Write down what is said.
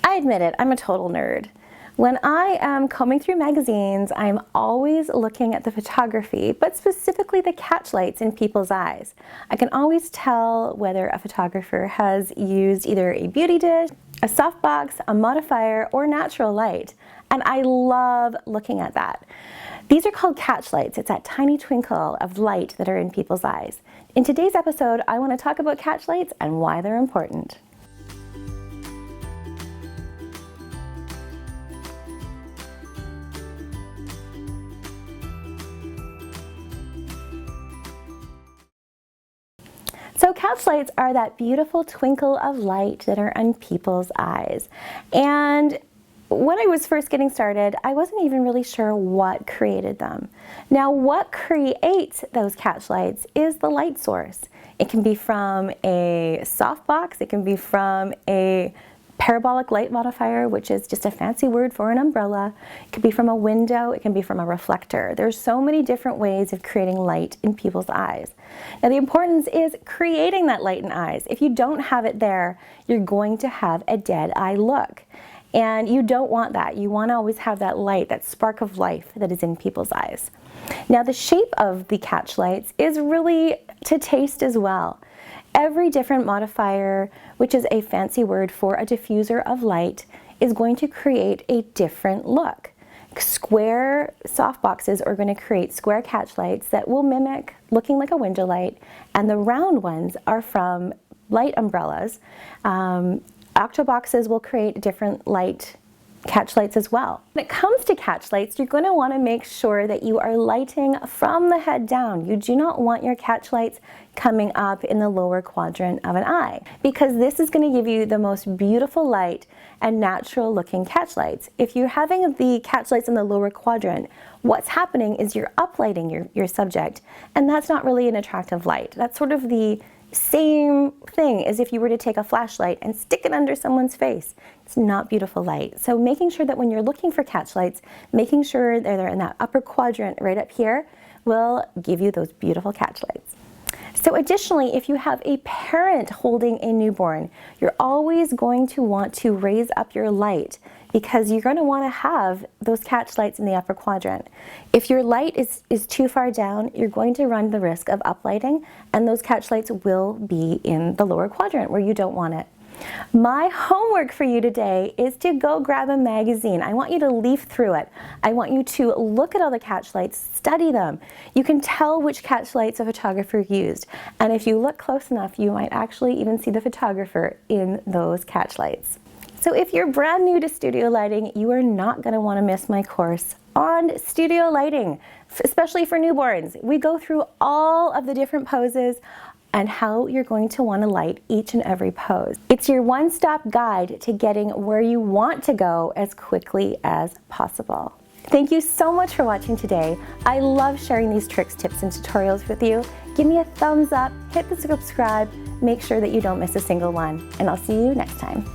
I admit it, I'm a total nerd. When I am combing through magazines, I'm always looking at the photography, but specifically the catchlights in people's eyes. I can always tell whether a photographer has used either a beauty dish, a softbox, a modifier, or natural light. And I love looking at that. These are called catchlights. It's that tiny twinkle of light that are in people's eyes. In today's episode, I want to talk about catchlights and why they're important. So catchlights are that beautiful twinkle of light that are in people's eyes. And when I was first getting started, I wasn't even really sure what created them. Now, what creates those catchlights is the light source. It can be from a softbox, it can be from a parabolic light modifier, which is just a fancy word for an umbrella. It could be from a window, it can be from a reflector. There's so many different ways of creating light in people's eyes. Now the importance is creating that light in eyes. If you don't have it there, you're going to have a dead eye look. And you don't want that. You want to always have that light, that spark of life that is in people's eyes. Now the shape of the catchlights is really to taste as well. Every different modifier, which is a fancy word for a diffuser of light, is going to create a different look. Square softboxes are going to create square catchlights that will mimic looking like a window light, and the round ones are from light umbrellas. Octoboxes will create different light catchlights as well. When it comes to catchlights, you're going to want to make sure that you are lighting from the head down. You do not want your catchlights coming up in the lower quadrant of an eye, because this is going to give you the most beautiful light and natural looking catchlights. If you're having the catchlights in the lower quadrant, what's happening is you're uplighting your subject, and that's not really an attractive light. That's sort of the same thing as if you were to take a flashlight and stick it under someone's face. It's not beautiful light. So making sure that when you're looking for catchlights, making sure they're in that upper quadrant right up here will give you those beautiful catchlights. So additionally, if you have a parent holding a newborn, you're always going to want to raise up your light, because you're going to want to have those catchlights in the upper quadrant. If your light is too far down, you're going to run the risk of uplighting, and those catchlights will be in the lower quadrant where you don't want it. My homework for you today is to go grab a magazine. I want you to leaf through it. I want you to look at all the catchlights, study them. You can tell which catchlights a photographer used, and if you look close enough, you might actually even see the photographer in those catchlights. So if you're brand new to studio lighting, you are not going to want to miss my course on studio lighting, especially for newborns. We go through all of the different poses and how you're going to want to light each and every pose. It's your one-stop guide to getting where you want to go as quickly as possible. Thank you so much for watching today. I love sharing these tricks, tips, and tutorials with you. Give me a thumbs up, hit the subscribe, make sure that you don't miss a single one, and I'll see you next time.